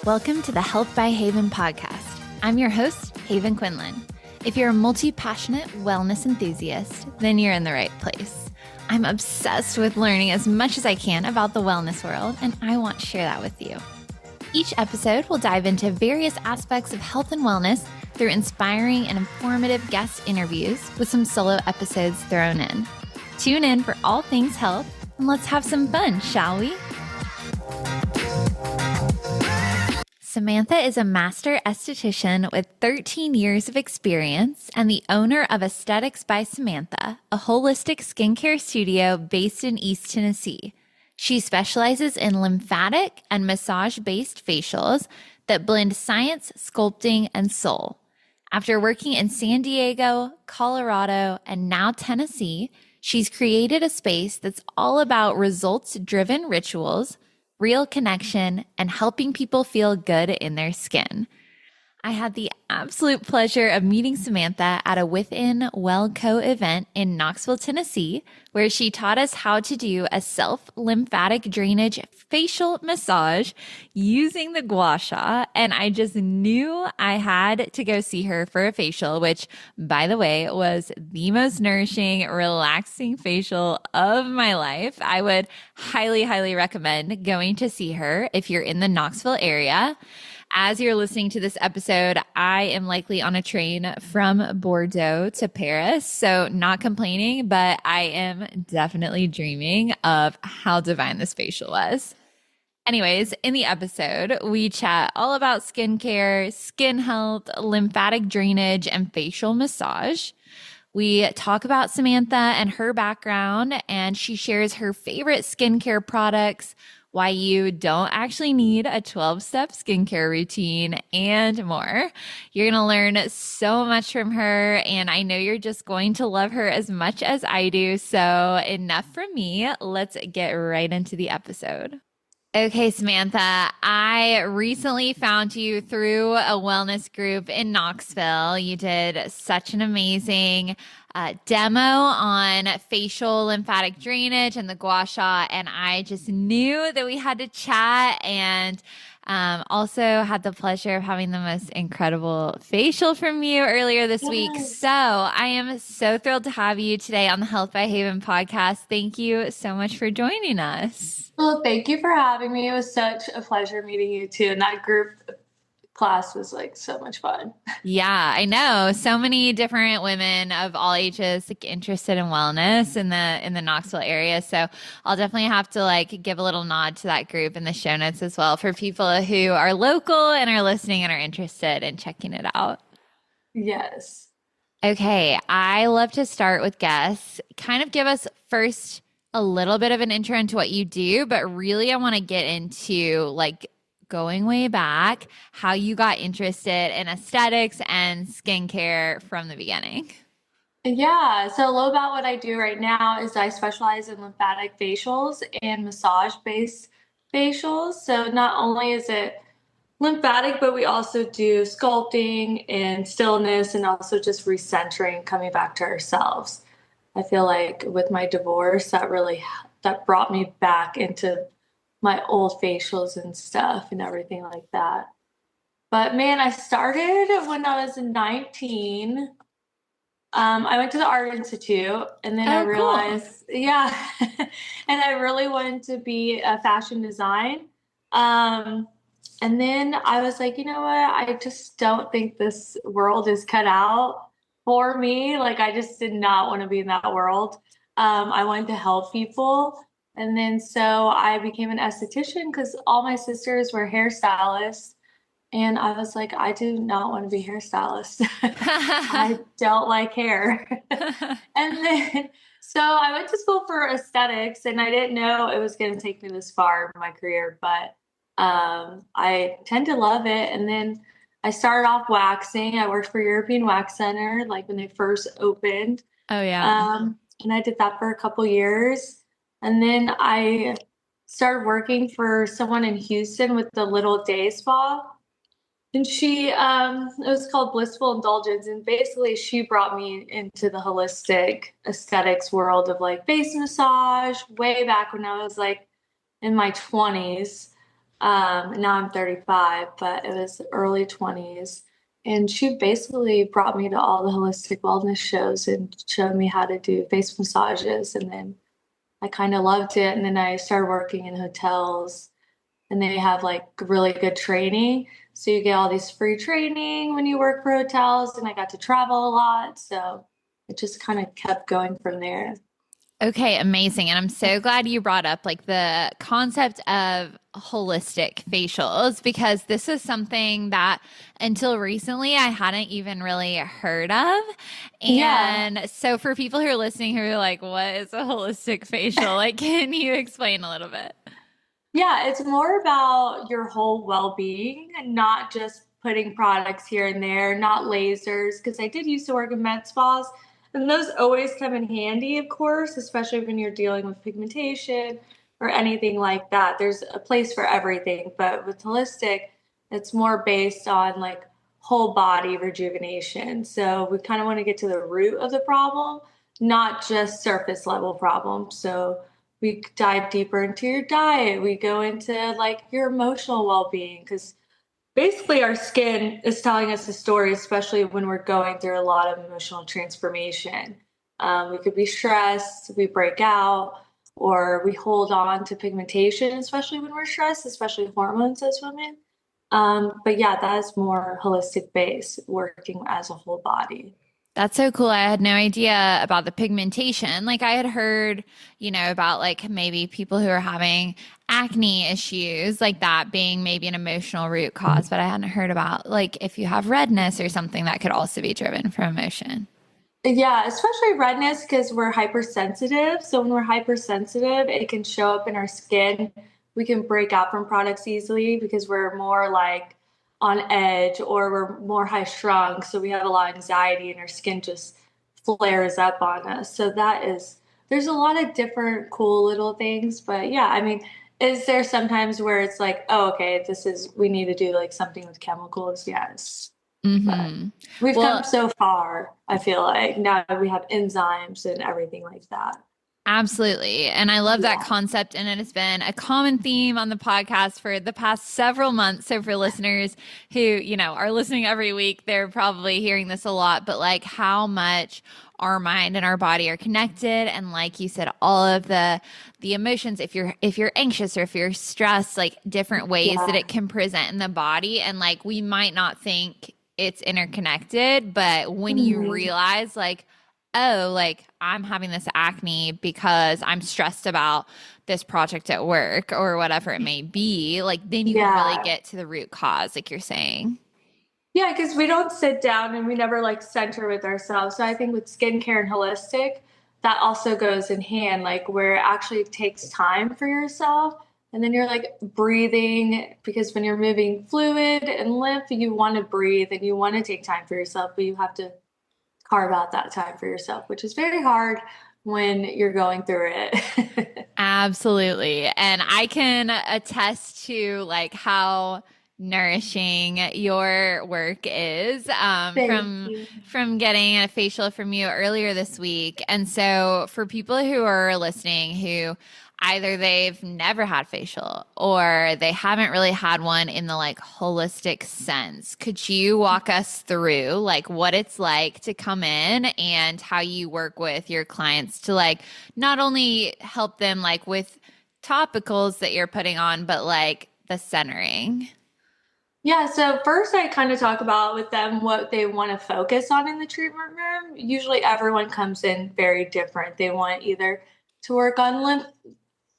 Welcome to the Health by Haven podcast. I'm your host, Haven Quinlan. If you're a multi-passionate wellness enthusiast, then you're in the right place. I'm obsessed with learning as much as I can about the wellness world, and I want to share that with you. Each episode will dive into various aspects of health and wellness through inspiring and informative guest interviews with some solo episodes thrown in. Tune in for all things health, and let's have some fun, shall we? Samantha is a master esthetician with 13 years of experience and the owner of Aesthetics by Samantha, a holistic skincare studio based in East Tennessee. She specializes in lymphatic and massage-based facials that blend science, sculpting, and soul. After working in San Diego, Colorado, and now Tennessee, she's created a space that's all about results-driven rituals, real connection, and helping people feel good in their skin. I had the absolute pleasure of meeting Samantha at a Within Well Co event in Knoxville, Tennessee, where she taught us how to do a self-lymphatic drainage facial massage using the gua sha, and I just knew I had to go see her for a facial, which, by the way, was the most nourishing, relaxing facial of my life. I would highly, highly recommend going to see her if you're in the Knoxville area. As you're listening to this episode, I am likely on a train from Bordeaux to Paris, so not complaining, but I am definitely dreaming of how divine this facial was. Anyways, in the episode, we chat all about skincare, skin health, lymphatic drainage, and facial massage. We talk about Samantha and her background, and she shares her favorite skincare products, why you don't actually need a 12-step skincare routine, and more. You're going to learn so much from her, and I know you're just going to love her as much as I do. So enough from me. Let's get right into the episode. Okay, Samantha, I recently found you through a wellness group in Knoxville. You did such an amazing demo on facial lymphatic drainage and the gua sha, and I just knew that we had to chat, and also had the pleasure of having the most incredible facial from you earlier this week. So I am so thrilled to have you today on the Health by Haven podcast. Thank you so much for joining us. Well, thank you for having me. It was such a pleasure meeting you too. And that group class was like so much fun. Yeah, I know. So many different women of all ages interested in wellness in the Knoxville area. So I'll definitely have to give a little nod to that group in the show notes as well for people who are local and are listening and are interested in checking it out. Yes. Okay, I love to start with guests. Kind of give us first a little bit of an intro into what you do, but really I want to get into going way back, how you got interested in aesthetics and skincare from the beginning. Yeah. So a little about what I do right now is I specialize in lymphatic facials and massage-based facials. So not only is it lymphatic, but we also do sculpting and stillness and also just recentering, coming back to ourselves. I feel like with my divorce, that brought me back into my old facials and stuff and everything like that. But man, I started when I was 19. I went to the Art Institute, and then I realized, yeah, and I really wanted to be a fashion design. And then I was like, you know what? I just don't think this world is cut out for me. I just did not want to be in that world. I wanted to help people. And then so I became an esthetician because all my sisters were hairstylists. And I was like, I do not want to be a hairstylist. I don't like hair. And then so I went to school for aesthetics, and I didn't know it was going to take me this far in my career, but I tend to love it. And then I started off waxing. I worked for European Wax Center, when they first opened. Oh, yeah. And I did that for a couple years. And then I started working for someone in Houston with the Little Day Spa. And it was called Blissful Indulgence. And basically she brought me into the holistic aesthetics world of face massage way back when I was in my 20s. Now I'm 35, but it was early 20s. And she basically brought me to all the holistic wellness shows and showed me how to do face massages. And then I kind of loved it. And then I started working in hotels, and they have like really good training. So you get all these free training when you work for hotels, and I got to travel a lot. So it just kind of kept going from there. Okay, amazing. And I'm so glad you brought up like the concept of holistic facials because this is something that until recently I hadn't even really heard of. Yeah. And so for people who are listening who are like, what is a holistic facial? Like, can you explain a little bit? Yeah, it's more about your whole well-being and not just putting products here and there, not lasers, because I did used to work in med spas, and those always come in handy, of course, especially when you're dealing with pigmentation or anything like that. There's a place for everything, but with holistic, it's more based on like whole body rejuvenation. So we kind of want to get to the root of the problem, not just surface level problems. So we dive deeper into your diet. We go into like your emotional well-being because basically our skin is telling us a story, especially when we're going through a lot of emotional transformation. We could be stressed, we break out, or we hold on to pigmentation, especially when we're stressed, especially hormones as women. But yeah, that is more holistic base, working as a whole body. That's so cool. I had no idea about the pigmentation. Like I had heard, about like maybe people who are having acne issues, like that being maybe an emotional root cause, but I hadn't heard about like if you have redness or something that could also be driven from emotion. Yeah, especially redness because we're hypersensitive. So when we're hypersensitive, it can show up in our skin. We can break out from products easily because we're more like on edge or we're more high strung. So we have a lot of anxiety and our skin just flares up on us. So there's a lot of different cool little things. But yeah, I mean, is there sometimes where it's like, oh, okay, we need to do like something with chemicals? Yes. But Hmm. we've come Well, so far, I feel like. Now we have enzymes and everything like that. absolutely. And I love that Yeah. concept. And it has been a common theme on the podcast for the past several months. So for listeners who, are listening every week, they're probably hearing this a lot, but like how much our mind and our body are connected. And like you said, all of the emotions, if you're anxious or if you're stressed, like different ways that Yeah. it can present in the body. And like we might not think it's interconnected, but when you Mhm. realize like, oh, like I'm having this acne because I'm stressed about this project at work or whatever it may be, like then you can really Yeah. get to the root cause, like you're saying. Yeah, because we don't sit down and we never like center with ourselves. So I think with skincare and holistic, that also goes in hand, like where it actually takes time for yourself. And then you're like breathing because when you're moving fluid and lymph, you want to breathe and you want to take time for yourself, but you have to carve out that time for yourself, which is very hard when you're going through it. Absolutely. And I can attest to like how nourishing your work is Thank from you. getting a facial from you earlier this week. And so for people who are listening who either they've never had facial or they haven't really had one in the like holistic sense, could you walk us through like what it's like to come in and how you work with your clients to like not only help them like with topicals that you're putting on, but like the centering? Yeah, so first I kind of talk about with them what they want to focus on in the treatment room. Usually everyone comes in very different. They want either to work on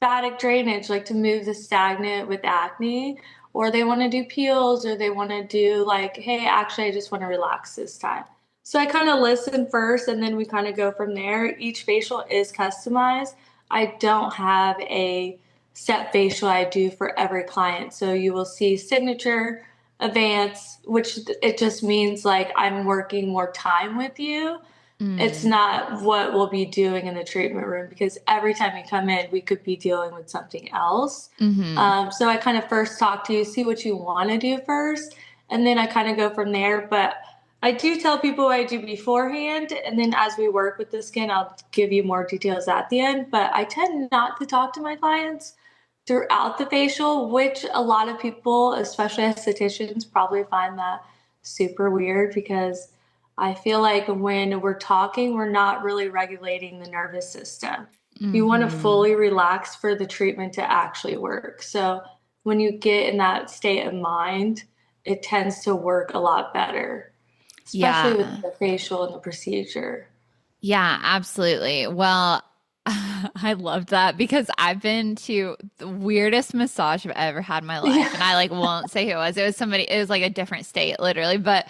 lymphatic drainage, like to move the stagnant with acne, or they want to do peels, or they want to do like, hey, actually, I just want to relax this time. So I kind of listen first and then we kind of go from there. Each facial is customized. I don't have a set facial I do for every client. So you will see signature, advance, which it just means like I'm working more time with you. It's Mm, not what we'll be doing in the treatment room because every time you come in, we could be dealing with something else. mm-hmm. So I kind of first talk to you, see what you want to do first, and then I kind of go from there. But I do tell people what I do beforehand, and then as we work with the skin, I'll give you more details at the end. But I tend not to talk to my clients throughout the facial, which a lot of people, especially estheticians, probably find that super weird because I feel like when we're talking, we're not really regulating the nervous system. You want to Hmm. fully relax for the treatment to actually work. So when you get in that state of mind, it tends to work a lot better, especially with Yeah. the facial and the procedure. Yeah, absolutely. Well, I loved that because I've been to the weirdest massage I've ever had in my life. And Yeah. I like won't say who it was. It was somebody, it was like a different state, literally. But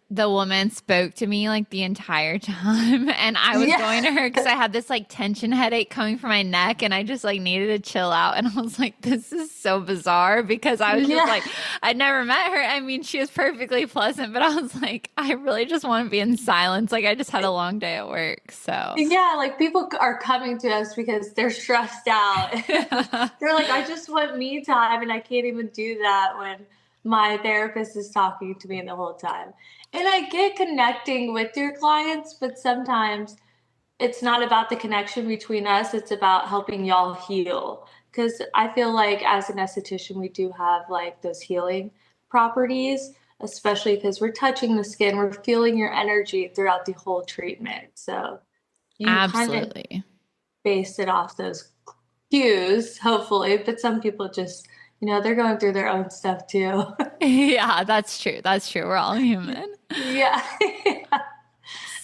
the woman spoke to me like the entire time. And I was Yeah. going to her because I had this like tension headache coming from my neck and I just like needed to chill out. And I was like, this is so bizarre because I was just Yeah. like, I'd never met her. I mean, she was perfectly pleasant, but I was like, I really just want to be in silence. Like I just had a long day at work. So. Yeah, like people are coming to us because they're stressed out. And they're like, I just want me time, and I can't even do that when my therapist is talking to me the whole time. And I get connecting with your clients, but sometimes it's not about the connection between us, it's about helping y'all heal. Because I feel like as an esthetician, we do have like those healing properties, especially because we're touching the skin, we're feeling your energy throughout the whole treatment. So you kind of Absolutely. base it off those cues, hopefully, but some people just, they're going through their own stuff too. Yeah, that's true. That's true. We're all human. Yeah.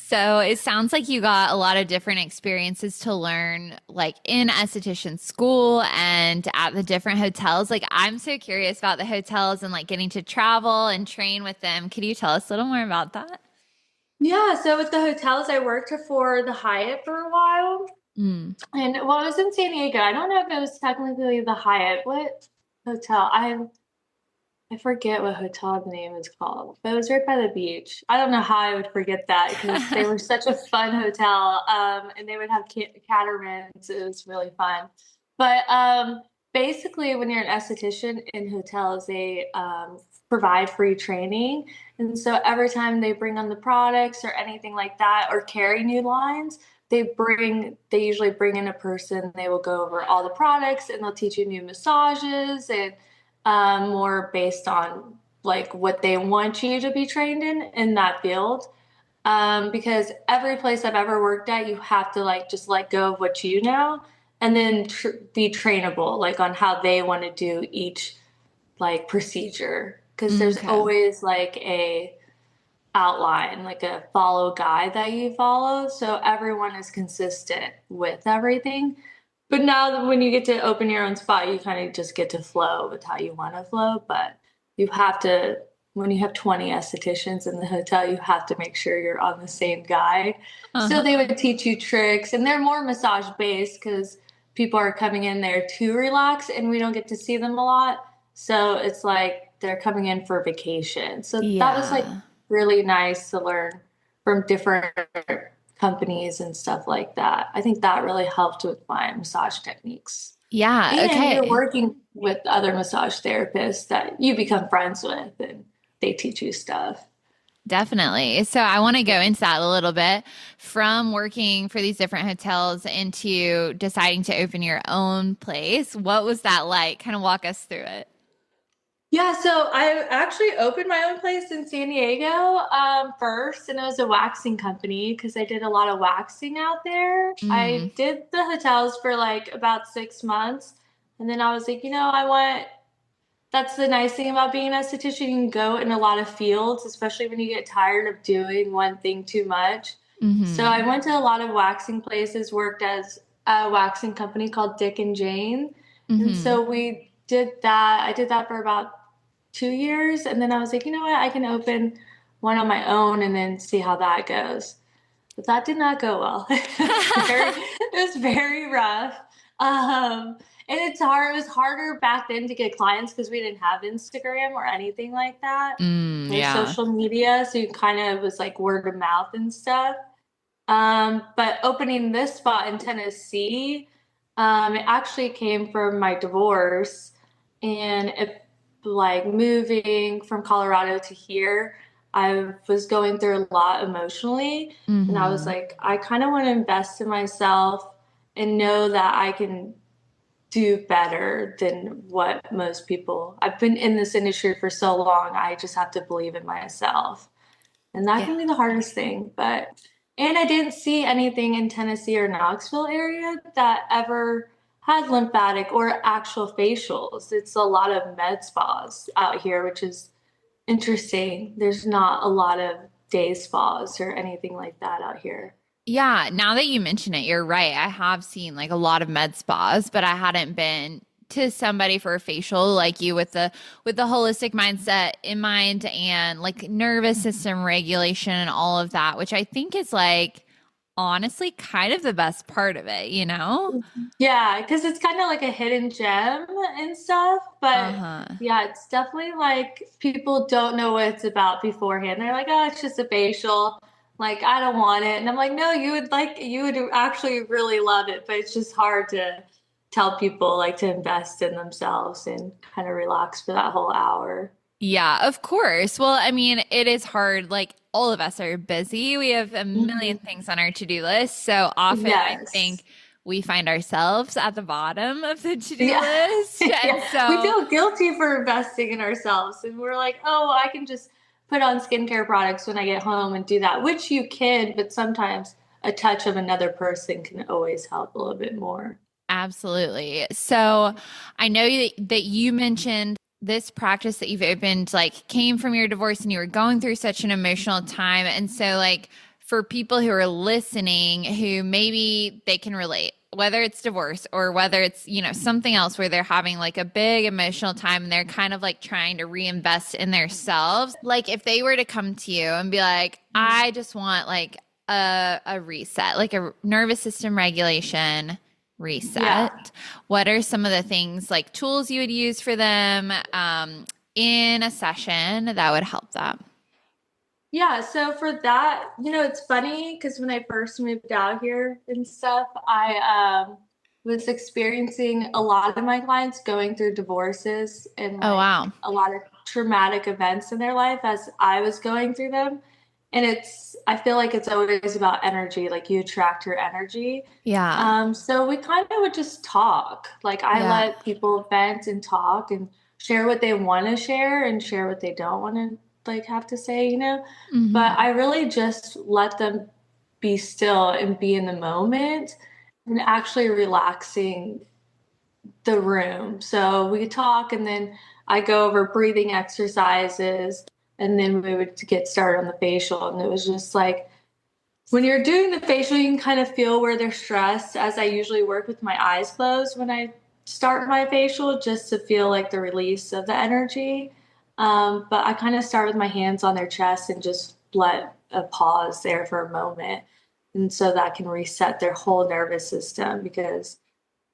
So it sounds like you got a lot of different experiences to learn, like in esthetician school and at the different hotels. Like, I'm so curious about the hotels and like getting to travel and train with them. Could you tell us a little more about that? Yeah, so with the hotels, I worked for the Hyatt for a while. Mm. And well, I was in San Diego. I don't know if it was technically the Hyatt. What hotel? I forget what hotel the name is called, but it was right by the beach. I don't know how I would forget that because they were such a fun hotel, and they would have catamarans. It was really fun. But basically, when you're an esthetician in hotels, they provide free training, and so every time they bring on the products or anything like that, or carry new lines, they usually bring in a person. They will go over all the products and they'll teach you new massages and more based on like what they want you to be trained in that field. Because every place I've ever worked at, you have to like just let go of what you know and then be trainable, like on how they want to do each like procedure. Because there's Okay. always like a outline, like a follow guide that you follow, so everyone is consistent with everything. But now that when you get to open your own spot, you kind of just get to flow with how you want to flow. But you have to, when you have 20 estheticians in the hotel, you have to make sure you're on the same guide. So they Uh-huh. would teach you tricks, and they're more massage based because people are coming in there to relax, and we don't get to see them a lot. So it's like they're coming in for vacation. So that was like Yeah. really nice to learn from different companies and stuff like that. I think that really helped with my massage techniques. Yeah. And you're Okay. working with other massage therapists that you become friends with and they teach you stuff. Definitely. So I want to go into that a little bit from working for these different hotels into deciding to open your own place. What was that like? Kind of walk us through it. Yeah, so I actually opened my own place in San Diego first, and it was a waxing company because I did a lot of waxing out there. Mm. I did the hotels for like about 6 months, and then I was like, I want that's the nice thing about being an esthetician. You can go in a lot of fields, especially when you get tired of doing one thing too much. So I Hmm. went to a lot of waxing places, worked as a waxing company called Dick and Jane. And Hmm. so we did that. I did that for about 2 years. And then I was like, you know what? I can open one on my own and then see how that goes. But that did not go well. It was very rough. And it's hard. It was harder back then to get clients because we didn't have Instagram or anything like that Mm, or yeah. social media. So you kind of was like word of mouth and stuff. But opening this spot in Tennessee, it actually came from my divorce and it like moving from Colorado to here. I was going through a lot emotionally, and I was Hmm. like, I kind of want to invest in myself and know that I can do better than what most people. I've been in this industry for so long, I just have to believe in myself. And that Yeah. can be the hardest thing. And I didn't see anything in Tennessee or Knoxville area that ever had lymphatic or actual facials. It's a lot of med spas out here, which is interesting. There's not a lot of day spas or anything like that out here. Yeah, now that you mention it, you're right. I have seen like a lot of med spas, but I hadn't been to somebody for a facial like you with the holistic mindset in mind and like nervous system regulation and all of that, which I think is like honestly kind of the best part of it, you know? Yeah, because it's kind of like a hidden gem and stuff. But Uh-huh. yeah, it's definitely like people don't know what it's about beforehand. They're like, oh, it's just a facial. Like, I don't want it. And I'm like, no, you would actually really love it. But it's just hard to tell people like to invest in themselves and kind of relax for that whole hour. Yeah, of course. Well, I mean, it is hard. Like all of us are busy. We have a million Mhm. things on our to-do list. So often I Yes. think we find ourselves at the bottom of the to-do Yeah. list. And Yeah. We so feel guilty for investing in ourselves. And we're like, oh, I can just put on skincare products when I get home and do that, which you can, but sometimes a touch of another person can always help a little bit more. absolutely. So I know that you mentioned this practice that you've opened like came from your divorce and you were going through such an emotional time. And so like for people who are listening who maybe they can relate, whether it's divorce or whether it's, you know, something else where they're having like a big emotional time and they're kind of like trying to reinvest in themselves. Like if they were to come to you and be like, I just want like a reset, like a nervous system regulation Yeah. reset. What are some of the things like tools you would use for them in a session that would help them? Yeah. So for that, it's funny because when I first moved out here and stuff, I was experiencing a lot of my clients going through divorces and Oh, like wow. a lot of traumatic events in their life as I was going through them. And I feel like it's always about energy, like you attract your energy. Yeah. So we kind of would just talk. Like I Yeah. let people vent and talk and share what they want to share and share what they don't want to like have to say. But Hmm. I really just let them be still and be in the moment and actually relaxing the room. So we talk and then I go over breathing exercises and then we would get started on the facial. And it was just like when you're doing the facial, you can kind of feel where they're stressed as I usually work with my eyes closed when I start my facial just to feel like the release of the energy. But I kind of start with my hands on their chest and just let a pause there for a moment. And so that can reset their whole nervous system because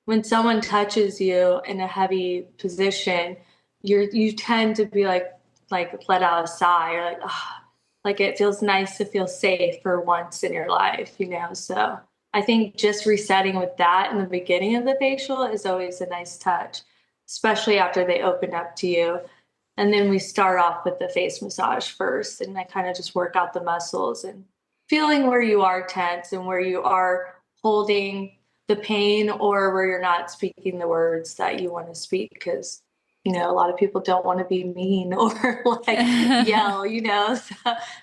when someone touches you in a heavy position, you tend to be like let out a sigh. You're like, oh, like it feels nice to feel safe for once in your life. So I think just resetting with that in the beginning of the facial is always a nice touch, especially after they open up to you. And then we start off with the face massage first, and I kind of just work out the muscles and feeling where you are tense and where you are holding the pain or where you're not speaking the words that you want to speak because a lot of people don't want to be mean or like yell.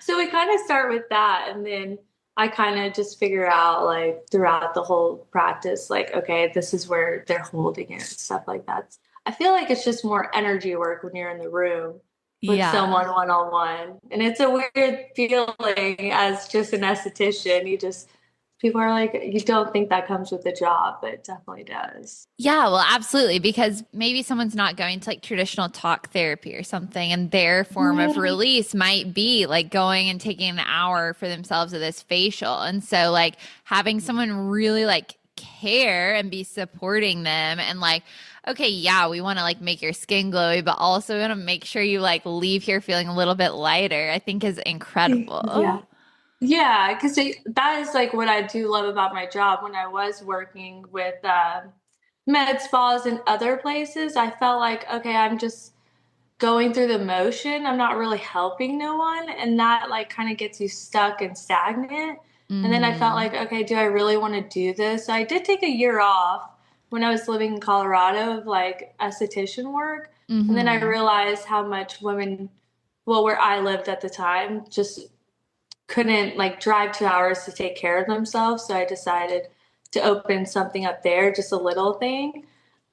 So we kind of start with that and then I kind of just figure out like throughout the whole practice like okay, this is where they're holding it and stuff like that. I feel like it's just more energy work when you're in the room with Yeah. someone one on one. And it's a weird feeling as just an esthetician. People are like, you don't think that comes with the job, but it definitely does. Yeah, well, absolutely. Because maybe someone's not going to like traditional talk therapy or something, and their form of Right. release might be like going and taking an hour for themselves of this facial. And so, like, having someone really like care and be supporting them and like, okay, yeah, we want to like make your skin glowy, but also we want to make sure you like leave here feeling a little bit lighter, I think is incredible. Yeah. Yeah, because that is like what I do love about my job. When I was working with med spas and other places, I felt like, okay, I'm just going through the motion. I'm not really helping no one. And that like kind of gets you stuck and stagnant. And then I felt Hmm. like, okay, do I really want to do this? So I did take a year off when I was living in Colorado of like esthetician work. And then I Mm-hmm. realized how much women, well, where I lived at the time, just couldn't like drive 2 hours to take care of themselves. So I decided to open something up there, just a little thing.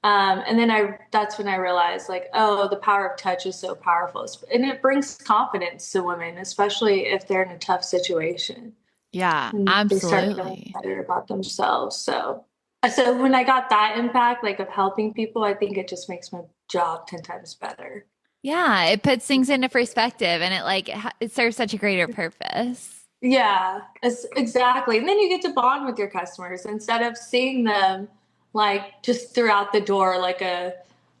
And then that's when I realized like, oh, the power of touch is so powerful. And it brings confidence to women, especially if they're in a tough situation Yeah, and they start feeling absolutely. better about themselves. So when I got that impact, like of helping people, I think it just makes my job 10 times better. Yeah, it puts things into perspective and it serves such a greater purpose. Yeah, exactly. And then you get to bond with your customers instead of seeing them like just throughout the door, like a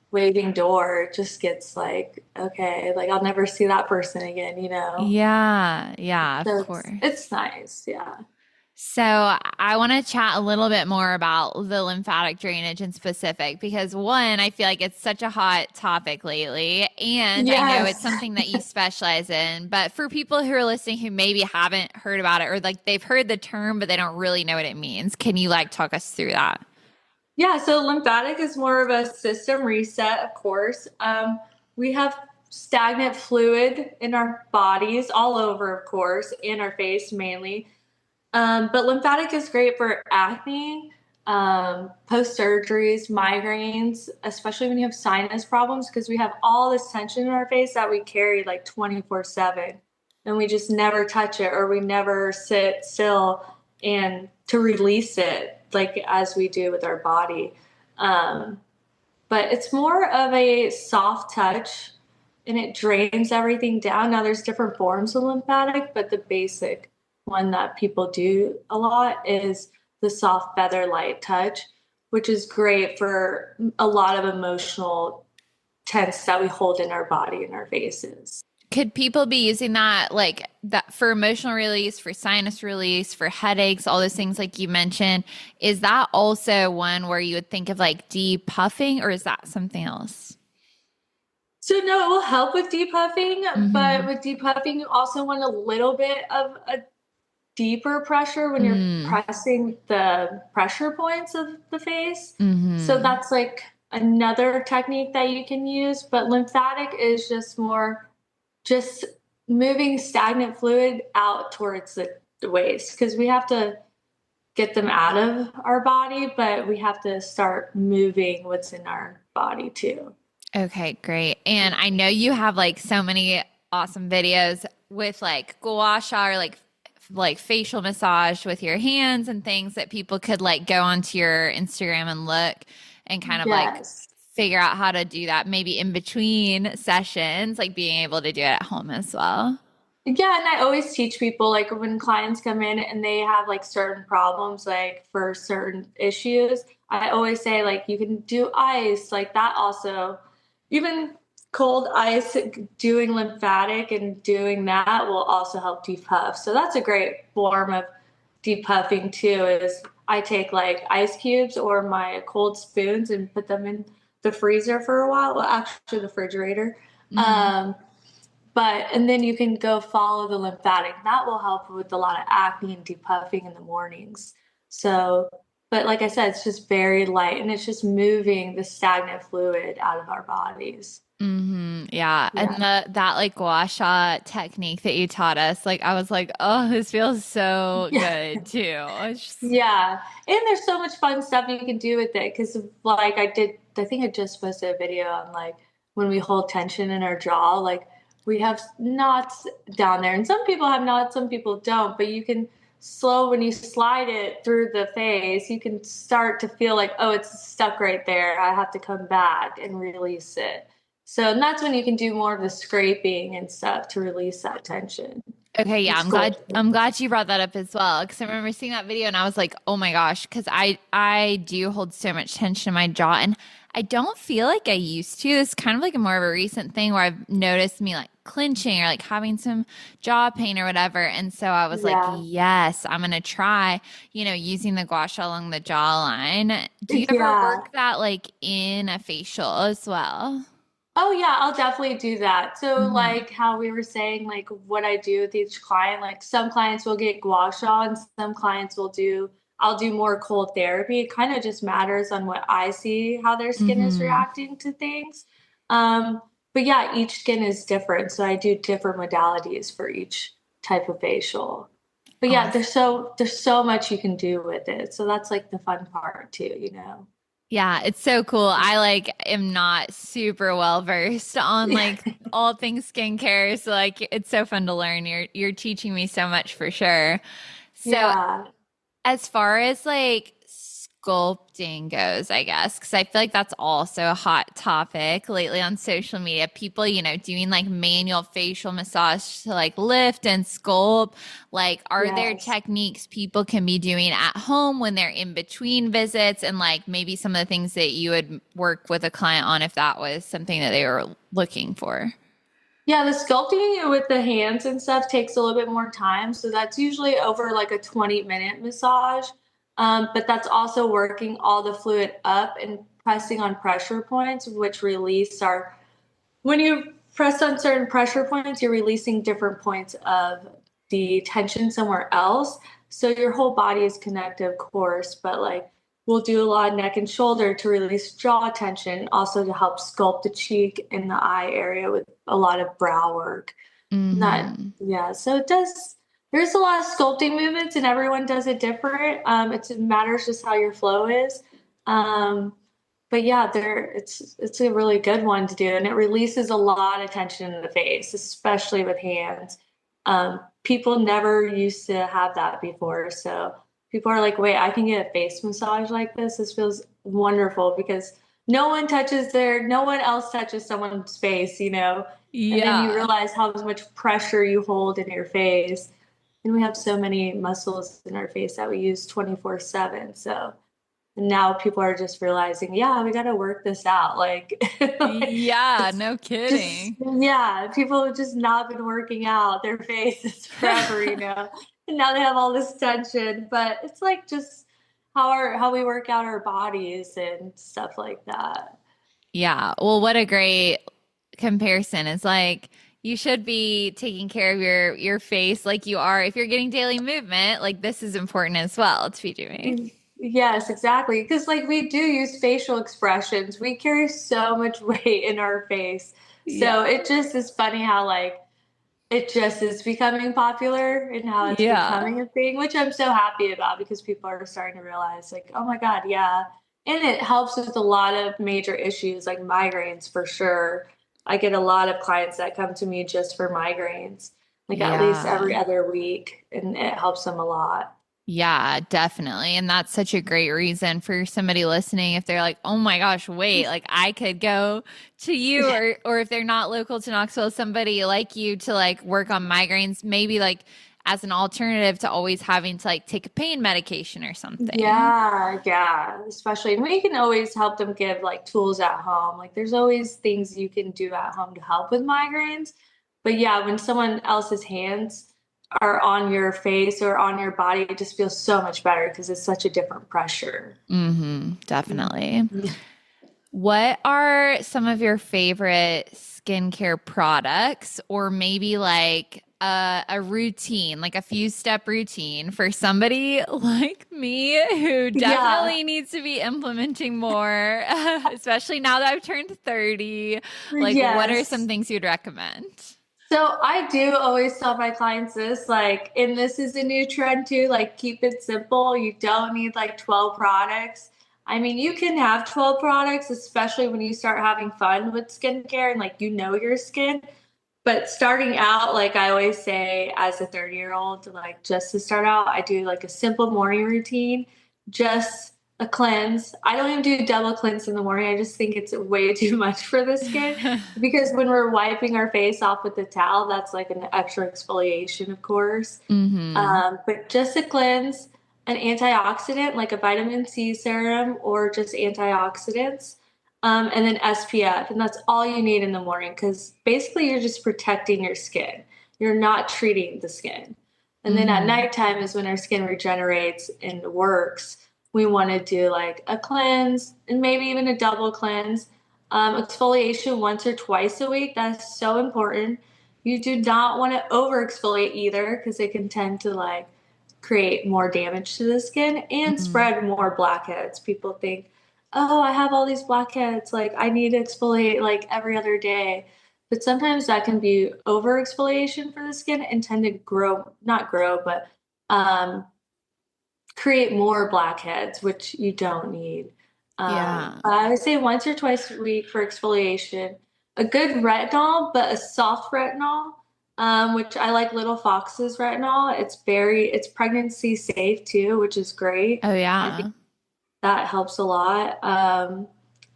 waving door. It just gets like, okay, like I'll never see that person again. Yeah, yeah, of So course. it's nice. Yeah. So I want to chat a little bit more about the lymphatic drainage in specific because one, I feel like it's such a hot topic lately, and I know it's Yes. something that you specialize in. But for people who are listening who maybe haven't heard about it or like they've heard the term but they don't really know what it means, can you like talk us through that? Yeah, so lymphatic is more of a system reset, of course. We have stagnant fluid in our bodies, all over, of course, in our face mainly. But lymphatic is great for acne, post surgeries, migraines, especially when you have sinus problems, because we have all this tension in our face that we carry like 24/7, and we just never touch it or we never sit still and to release it like as we do with our body. Um, but it's more of a soft touch and it drains everything down. Now, there's different forms of lymphatic, but the basic one that people do a lot is the soft feather light touch, which is great for a lot of emotional tense that we hold in our body and our faces. Could people be using that like that for emotional release, for sinus release, for headaches, all those things like you mentioned? Is that also one where you would think of like depuffing or is that something else? So no, it will help with depuffing, but Mm-hmm. with depuffing, you also want a little bit of a deeper pressure when you're Mm, pressing the pressure points of the face. So mm-hmm. that's like another technique that you can use. But lymphatic is just more just moving stagnant fluid out towards the waist because we have to get them out of our body, but we have to start moving what's in our body too. Okay, great. And I know you have like so many awesome videos with like gua sha or like facial massage with your hands and things that people could like go onto your Instagram and look and kind of like Yes. figure out how to do that maybe in between sessions, like being able to do it at home as well. Yeah, and I always teach people like when clients come in and they have like certain problems, like for certain issues, I always say like you can do ice, like that also, even cold ice, doing lymphatic and doing that will also help depuff. So that's a great form of depuffing too, is I take like ice cubes or my cold spoons and put them in the freezer for a while, well, actually the refrigerator. Hmm. Um, and then you can go follow the lymphatic. That will help with a lot of acne and depuffing in the mornings. So, but like I said, it's just very light and it's just moving the stagnant fluid out of our bodies. Yeah. And Yeah. that like gua sha technique that you taught us, like I was like, oh, this feels so Yeah. good too. It's just, Yeah. And there's so much fun stuff you can do with it. Cause like I think I just posted a video on like when we hold tension in our jaw, like we have knots down there. And some people have knots, some people don't. But you can when you slide it through the face, you can start to feel like, oh, it's stuck right there. I have to come back and release it. So, and that's when you can do more of the scraping and stuff to release that tension. okay, yeah, And sculpting. I'm glad you brought that up as well because I remember seeing that video and I was like, "Oh my gosh," because I do hold so much tension in my jaw and I don't feel like I used to. It's kind of like a more of a recent thing where I've noticed me like clenching or like having some jaw pain or whatever. And so I was like, Yeah. "Yes, I'm gonna try, using the gua sha along the jawline." Do you ever Yeah. work that like in a facial as well? Oh yeah, I'll definitely do that. So Mm-hmm. like how we were saying, like what I do with each client, like some clients will get gua sha and some clients will do I'll do more cold therapy. It kind of just matters on what I see, how their skin is Mm-hmm. reacting to things. Um, but yeah, each skin is different. So I do different modalities for each type of facial. But yeah, Awesome. there's so much you can do with it. So that's like the fun part too, you know. Yeah, it's so cool. I like am not super well versed on like all things skincare, so like it's so fun to learn. You're teaching me so much for sure. So Yeah. as far as like sculpting goes, I guess, because I feel like that's also a hot topic lately on social media. People, doing like manual facial massage to like lift and sculpt. Like, are there Yes. techniques people can be doing at home when they're in between visits? And like maybe some of the things that you would work with a client on if that was something that they were looking for? Yeah, the sculpting with the hands and stuff takes a little bit more time. So that's usually over like a 20-minute massage. But that's also working all the fluid up and pressing on pressure points, which release our, when you press on certain pressure points, you're releasing different points of the tension somewhere else. So your whole body is connected, of course, but like we'll do a lot of neck and shoulder to release jaw tension, also to help sculpt the cheek and the eye area with a lot of brow work. Not, Mm-hmm. yeah, so it does, there's a lot of sculpting movements and everyone does it different. It matters just how your flow is. Um, but yeah, it's a really good one to do, and it releases a lot of tension in the face, especially with hands. People never used to have that before, so people are like, "Wait, I can get a face massage like this? This feels wonderful," because no one else touches someone's face, you know. And then you Yeah. realize how much pressure you hold in your face, and we have so many muscles in our face that we use 24/7. So and now people are just realizing, yeah, we got to work this out. Like, like, Yeah, it's no just, kidding. yeah, people have just not been working out their faces forever, you know, and now they have all this tension. But it's like just how we work out our bodies and stuff like that. Yeah. Well, what a great comparison. It's like you should be taking care of your face like you are if you're getting daily movement, like this is important as well to be doing. Yes, exactly. Because like we do use facial expressions. We carry so much weight in our face. So Yeah. it just is funny how like it just is becoming popular and how it's Yeah. becoming a thing, which I'm so happy about because people are starting to realize, like, oh my God, yeah. And it helps with a lot of major issues like migraines for sure. I get a lot of clients that come to me just for migraines, like at least every Yeah. other week, and it helps them a lot. Yeah, definitely. And that's such a great reason for somebody listening if they're like, "Oh my gosh, wait, like I could go to you," or if they're not local to Knoxville, somebody like you to like work on migraines, maybe like as an alternative to always having to like take a pain medication or something. Yeah, yeah, especially, and we can always help them give like tools at home. Like there's always things you can do at home to help with migraines. But yeah, when someone else's hands are on your face or on your body, it just feels so much better because it's such a different pressure. Mm-hmm, definitely. Mhm. What are some of your favorite skincare products, or maybe like a routine, like a few step routine for somebody like me who Yeah, definitely needs to be implementing more, especially now that I've turned 30? Like, what are some yes. things you'd recommend? So I do always tell my clients this, like, and this is a new trend too, like keep it simple. You don't need like 12 products. I mean, you can have 12 products, especially when you start having fun with skincare and like you know your skin. But starting out, like I always say, as a 30-year-old, like just to start out, I do like a simple morning routine, just a cleanse. I don't even do double cleanse in the morning. I just think it's way too much for the skin because when we're wiping our face off with the towel, that's like an extra exfoliation, of course. Mm-hmm. But just a cleanse, an antioxidant like a vitamin C serum or just antioxidants, and then SPF. And that's all you need in the morning because basically you're just protecting your skin. You're not treating the skin. And then at Mm-hmm. nighttime is when our skin regenerates and works. We want to do like a cleanse and maybe even a double cleanse. Exfoliation once or twice a week. That's so important. You do not want to over exfoliate either because it can tend to like create more damage to the skin and Mm. spread more blackheads. People think, oh, I have all these blackheads, like I need to exfoliate like every other day. But sometimes that can be over exfoliation for the skin and tend to grow, not grow, but um, create more blackheads, which you don't need. Yeah. But I would say once or twice a week for exfoliation. A good retinol, but a soft retinol, which I like Little Fox's retinol. It's pregnancy safe too, which is great. Oh, I think yeah. that helps a lot.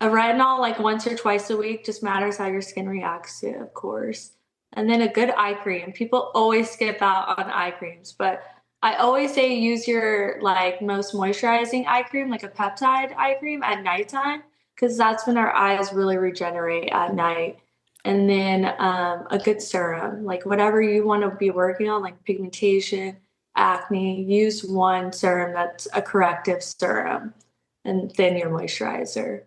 A retinol like once or twice a week just matters how your skin reacts to it, of course. And then a good eye cream. People always skip out on eye creams, but I always say use your like most moisturizing eye cream, like a peptide eye cream at nighttime, because that's when our eyes really regenerate at night. And then a good serum, like whatever you want to be working on, like pigmentation, acne, use one serum that's a corrective serum and then your moisturizer.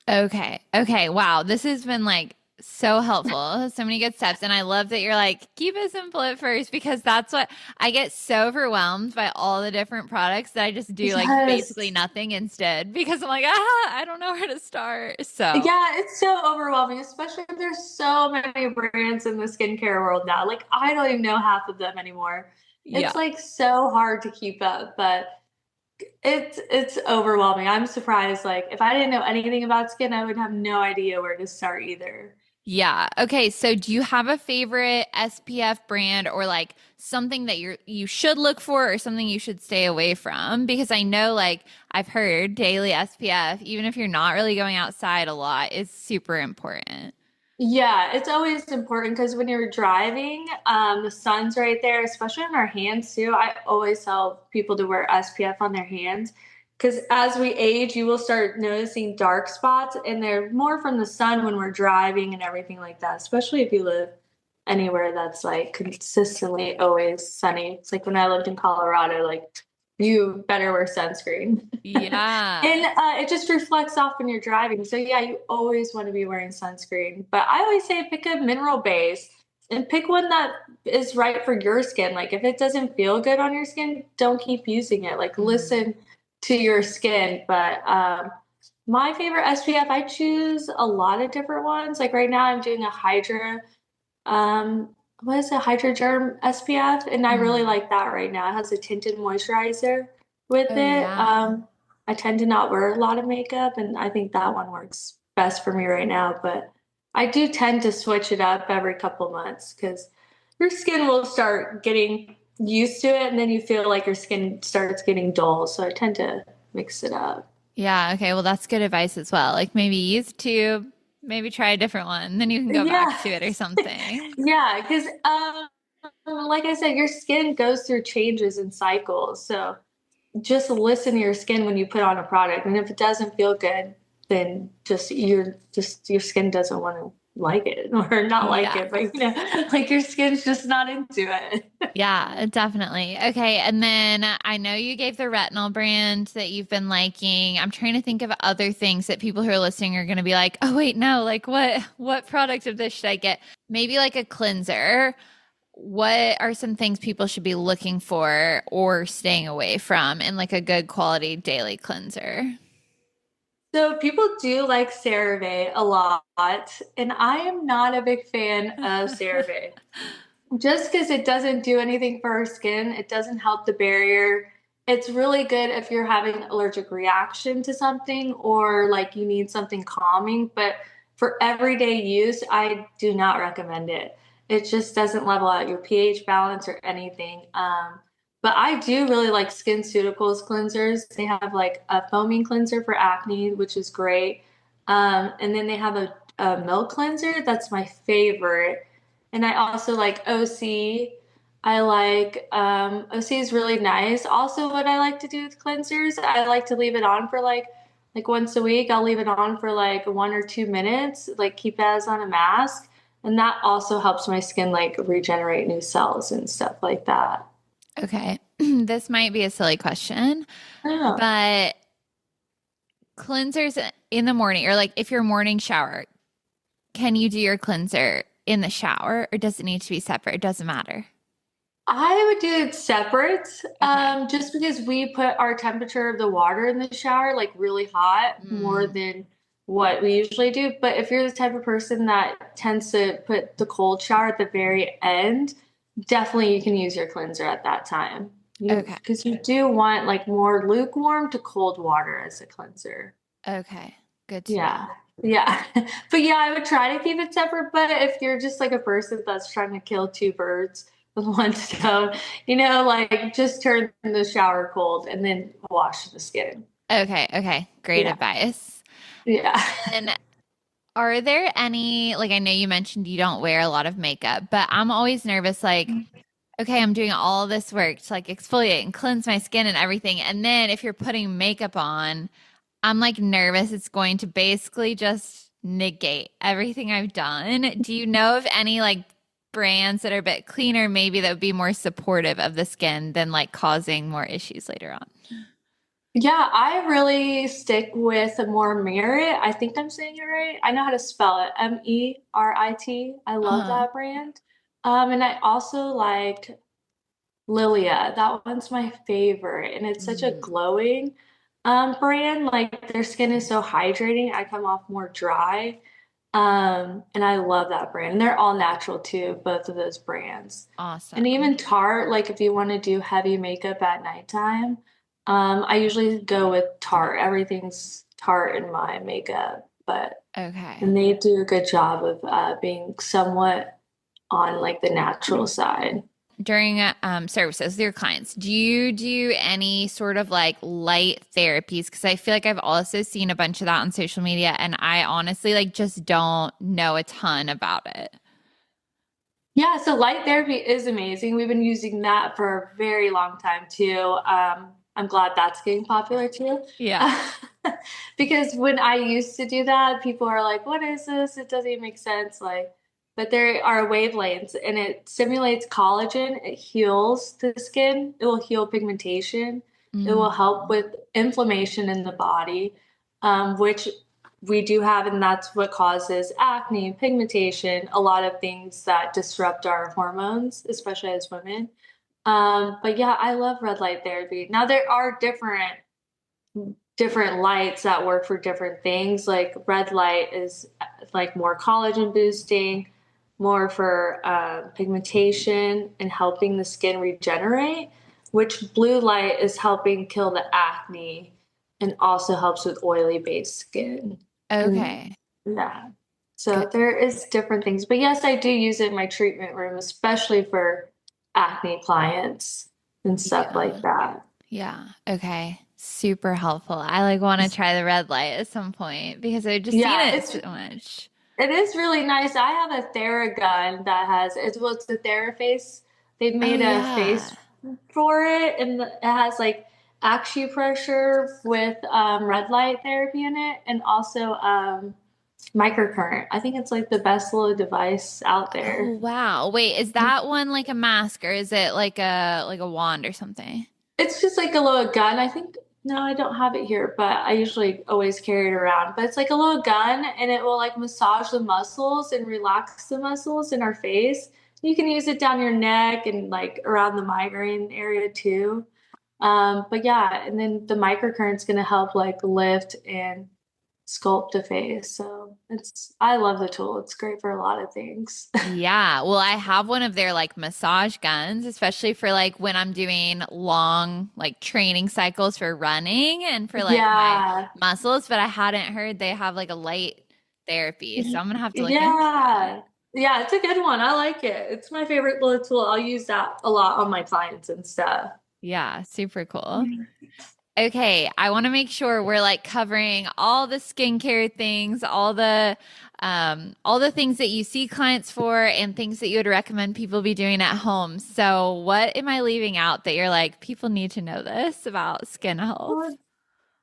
Okay. Okay. Wow. This has been like so helpful. So many good steps. And I love that you're like, keep it simple at first because that's what I get so overwhelmed by all the different products that I just do like basically Yes. nothing instead because I'm like, I don't know where to start. So, Yeah, it's so overwhelming, especially if there's so many brands in the skincare world now. Like, I don't even know half of them anymore. It's yeah. like so hard to keep up, but it's overwhelming. I'm surprised. Like, if I didn't know anything about skin, I would have no idea where to start either. Yeah. Okay. So do you have a favorite SPF brand or like something that you should look for or something you should stay away from? Because I know like I've heard daily SPF, even if you're not really going outside a lot, is super important. Yeah, it's always important because when you're driving, the sun's right there, especially on our hands too. I always tell people to wear SPF on their hands because as we age, you will start noticing dark spots, and they're more from the sun when we're driving and everything like that, especially if you live anywhere that's like consistently always sunny. It's like when I lived in Colorado, like you better wear sunscreen. Yeah. And it just reflects off when you're driving. So yeah, you always want to be wearing sunscreen. But I always say pick a mineral base and pick one that is right for your skin. Like if it doesn't feel good on your skin, don't keep using it. Like Mhm. listen to your skin. But my favorite SPF, I choose a lot of different ones. Like right now, I'm doing a Hydra what is it, Hydrogerm SPF, and I really Mhm. like that right now. It has a tinted moisturizer with Oh it. yeah. I tend to not wear a lot of makeup, and I think that one works best for me right now. But I do tend to switch it up every couple months because your skin will start getting used to it, and then you feel like your skin starts getting dull. So I tend to mix it up. Yeah. Okay. Well, that's good advice as well. Like maybe use a tube, maybe try a different one, then you can go back Yeah. to it or something. Yeah, because like I said, your skin goes through changes and cycles. So just listen to your skin when you put on a product. And if it doesn't feel good, then just your skin doesn't want to like it or not like Yeah. it. But like your skin's just not into it. Yeah, definitely. Okay, and then I know you gave the retinol brand that you've been liking. I'm trying to think of other things that people who are listening are going to be like, "Oh wait, no, like what product of this should I get?" Maybe like a cleanser. What are some things people should be looking for or staying away from in like a good quality daily cleanser? So people do like CeraVe a lot, and I am not a big fan of CeraVe. Just because it doesn't do anything for our skin, it doesn't help the barrier. It's really good if you're having allergic reaction to something or like you need something calming, but for everyday use, I do not recommend it. It just doesn't level out your pH balance or anything. But I do really like SkinCeuticals cleansers. They have like a foaming cleanser for acne, which is great. And then they have a milk cleanser that's my favorite. And I also like OC. I like OC is really nice. Also, what I like to do with cleansers, I like to leave it on for like once a week. I'll leave it on for like 1 or 2 minutes, like keep it as on a mask. And that also helps my skin like regenerate new cells and stuff like that. Okay. This might be a silly question, Oh. but cleansers in the morning or like if you're morning shower, can you do your cleanser in the shower or does it need to be separate? It doesn't matter. I would do it separate, Okay. just because we put our temperature of the water in the shower like really hot more Mm, than what we usually do. But if you're the type of person that tends to put the cold shower at the very end, definitely you can use your cleanser at that time. okay. Because you do want like more lukewarm to cold water as a cleanser. Okay. Good to know. Yeah. Yeah. But yeah, I would try to keep it separate. But if you're just like a person that's trying to kill two birds with one stone, like just turn the shower cold and then wash the skin. Okay. Okay. Great Yeah. advice. Yeah. And are there any, like, I know you mentioned you don't wear a lot of makeup, but I'm always nervous, like, okay, I'm doing all this work to like exfoliate and cleanse my skin and everything. And then if you're putting makeup on, I'm like nervous it's going to basically just negate everything I've done. Do you know of any like brands that are a bit cleaner, maybe that would be more supportive of the skin than like causing more issues later on? Yeah, I really stick with more Merit. I think I'm saying it right. I know how to spell it. Merit. I love Uh, that brand. And I also liked Lilia. That one's my favorite. And it's such a mm, glowing brand. Like their skin is so hydrating. I come off more dry. And I love that brand. And they're all natural too, both of those brands. And awesome. even Tarte, like if you want to do heavy makeup at nighttime, I usually go with Tarte. Everything's Tarte in my makeup, but Okay. and they do a good job of being somewhat on like the natural side. During services with your clients, do you do any sort of like light therapies? Because I feel like I've also seen a bunch of that on social media, and I honestly like just don't know a ton about it. Yeah, so light therapy is amazing. We've been using that for a very long time too. I'm glad that's getting popular too. Yeah. Because when I used to do that, people are like, "What is this? It doesn't even make sense." Like, but there are wavelengths and it stimulates collagen, it heals the skin, it will heal pigmentation, it will help Mm. with inflammation in the body, which we do have, and that's what causes acne, pigmentation, a lot of things that disrupt our hormones, especially as women. But yeah, I love red light therapy. Now there are different lights that work for different things. Like red light is like more collagen boosting, more for pigmentation and helping the skin regenerate, which blue light is helping kill the acne and also helps with oily based skin. And Okay. yeah, Good. so there is different things. But yes, I do use it in my treatment room, especially for acne clients and stuff like Yeah. that. Yeah. Okay. Super helpful. I like want to try the red light at some point because I've just seen Yeah, it so much. it is really nice. I have a Theragun that has it's the Theraface. They've Oh made a yeah. face for it, and it has like acupressure with red light therapy in it, and also microcurrent. I think it's like the best little device out Oh there. wow. Wait, is that one like a mask or is it like a wand or something? It's just like a little gun. I think, no, I don't have it here, but I usually always carry it around. But it's like a little gun and it will like massage the muscles and relax the muscles in our face. You can use it down your neck and like around the migraine area too. But yeah, and then the microcurrent's gonna help like lift and sculpt the face. So I love the tool. It's great for a lot of things. Yeah. Well, I have one of their like massage guns, especially for like when I'm doing long like training cycles for running and for like my Yeah. muscles, but I hadn't heard they have like a light therapy. So I'm gonna have to look into that. Yeah. Yeah, it's a good one. I like it. It's my favorite little tool. I'll use that a lot on my clients and stuff. Yeah, super cool. Okay, I want to make sure we're like covering all the skincare things, all the things that you see clients for and things that you would recommend people be doing at home. So, what am I leaving out that you're like people need to know this about skin health?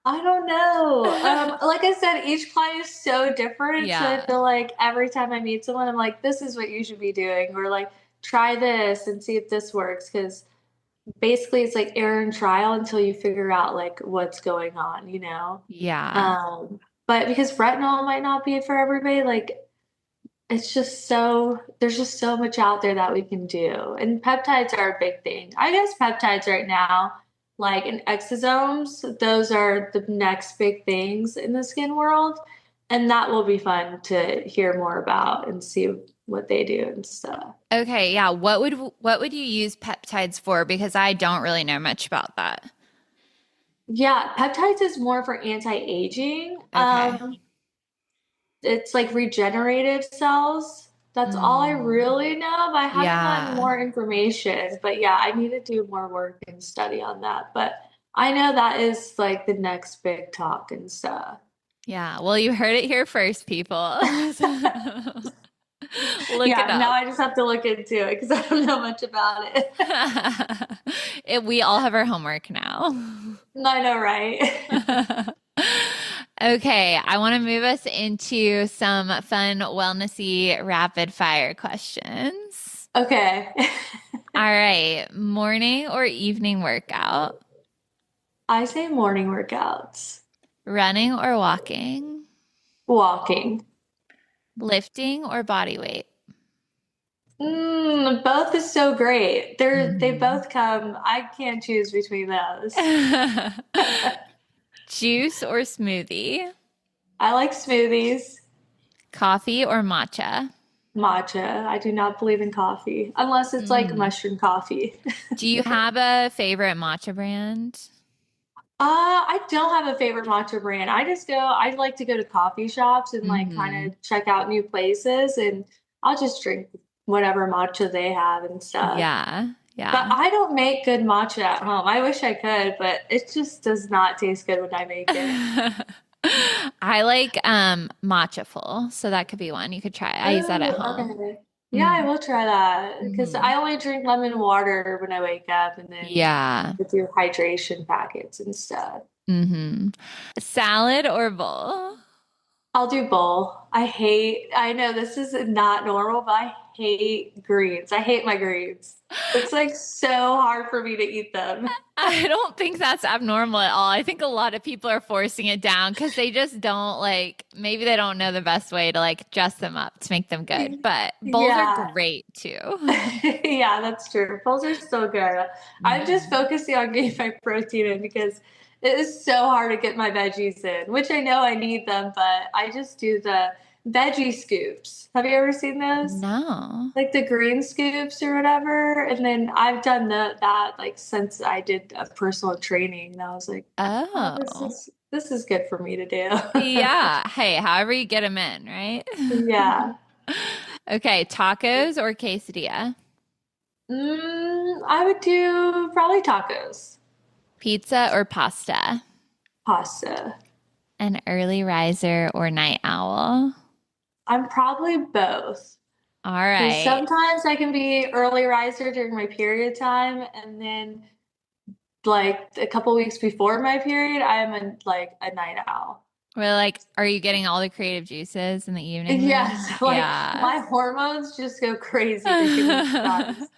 I don't know. Like I said, each client is so different. So I Yeah. feel like every time I meet someone, I'm like, this is what you should be doing. Or like, try this and see if this works. Because basically, it's like error and trial until you figure out like what's going on. Yeah. But because retinol might not be for everybody, like it's just there's just so much out there that we can do. And peptides are a big thing. I guess peptides right now, like in exosomes, those are the next big things in the skin world. And that will be fun to hear more about and see what they do and stuff. Okay, yeah. What would you use peptides for? Because I don't really know much about that. Yeah, peptides is more for anti-aging. Okay. It's like regenerative cells. That's all I Mm, really know, but I haven't gotten yeah. more information. But yeah, I need to do more work and study on that. But I know that is like the next big talk and stuff. Yeah. Well, you heard it here first, people. Look it Yeah, now up. I just have to look into it because I don't know much about it. We all have our homework now. I know, right? Okay, I want to move us into some fun wellnessy rapid fire questions. Okay. All right, morning or evening workout? I say morning workouts, Running or walking? walking. Lifting or body weight? Both is so great. They Mhm. both come. I can't choose between those. Juice or smoothie? I like smoothies. Coffee or matcha? Matcha. I do not believe in coffee unless it's like Mm. mushroom coffee. Do you have a favorite matcha brand? I don't have a favorite matcha brand. I like to go to coffee shops and like kind Hmm. of check out new places and I'll just drink whatever matcha they have and stuff. Yeah, But yeah. I don't make good matcha at home. I wish I could, but it just does not taste good when I make it. I like matcha full, so that could be one you could try. I use that at Oh, home. okay. Yeah, I Mm. will try that because Hmm. I only drink lemon water when I wake up and then Yeah. with your hydration packets and stuff. Hmm. Salad or bowl? I'll do both. I know this is not normal, but I hate greens. I hate my greens. It's like so hard for me to eat them. I don't think that's abnormal at all. I think a lot of people are forcing it down because they just don't like, maybe they don't know the best way to like dress them up to make them good. But bowls are Yeah. great too. Yeah, that's true. Bowls are so good. I'm just Mhm. focusing on getting my protein in because it is so hard to get my veggies in, which I know I need them, but I just do the veggie scoops. Have you ever seen those? No. Like the green scoops or whatever. And then I've done that like since I did a personal training. And I was like, oh, Oh. this is good for me to do. Yeah. Hey, however you get them in, right? Yeah. Okay, tacos or quesadilla? I would do probably tacos, Pizza or pasta? pasta. An early riser or night owl? I'm probably both. All Because right. sometimes I can be early riser during my period time, and then like a couple weeks before my period, I am a night owl. We're like, are you getting all the creative juices in the evening then? Yes, like Yeah. my hormones just go crazy during those times.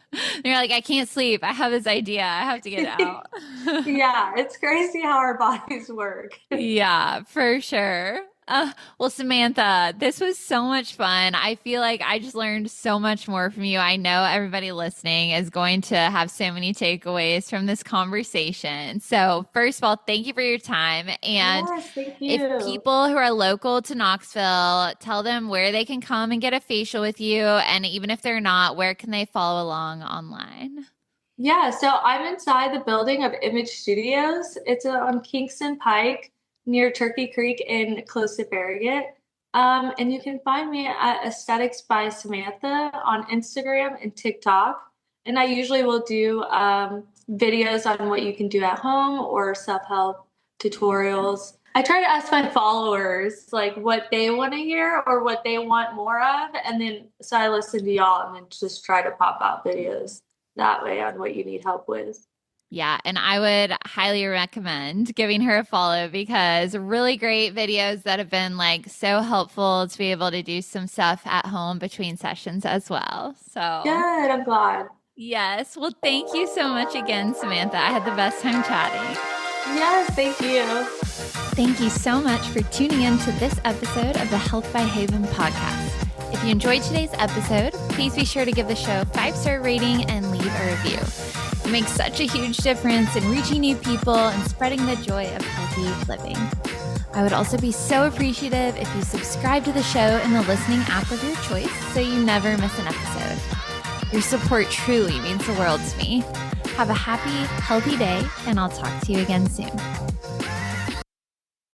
You're like, I can't sleep. I have this idea. I have to get it out. Yeah, it's crazy how our bodies work. Yeah, for sure. Well, Samantha, this was so much fun. I feel like I just learned so much more from you. I know everybody listening is going to have so many takeaways from this conversation. So, first of all, thank you for your time. And Yes, thank if you. people who are local to Knoxville, tell them where they can come and get a facial with you. And even if they're not, where can they follow along online? Yeah, so I'm inside the building of Image Studios. It's on Kingston Pike near Turkey Creek in close to Farragut. And you can find me at Aesthetics by Samantha on Instagram and TikTok. And I usually will do videos on what you can do at home or self-help tutorials. I try to ask my followers like what they want to hear or what they want more of. And then so I listen to y'all and then just try to pop out videos that way on what you need help with. Yeah, and I would highly recommend giving her a follow because really great videos that have been like so helpful to be able to do some stuff at home between sessions as well. So, Good, I'm glad. yes. Well, thank you so much again, Samantha. I had the best time chatting. Yes, thank you. Thank you so much for tuning in to this episode of the Health by Haven podcast. If you enjoyed today's episode, please be sure to give the show a 5-star rating and leave a review. It makes such a huge difference in reaching new people and spreading the joy of healthy living. I would also be so appreciative if you subscribe to the show in the listening app of your choice so you never miss an episode. Your support truly means the world to me. Have a happy, healthy day, and I'll talk to you again soon.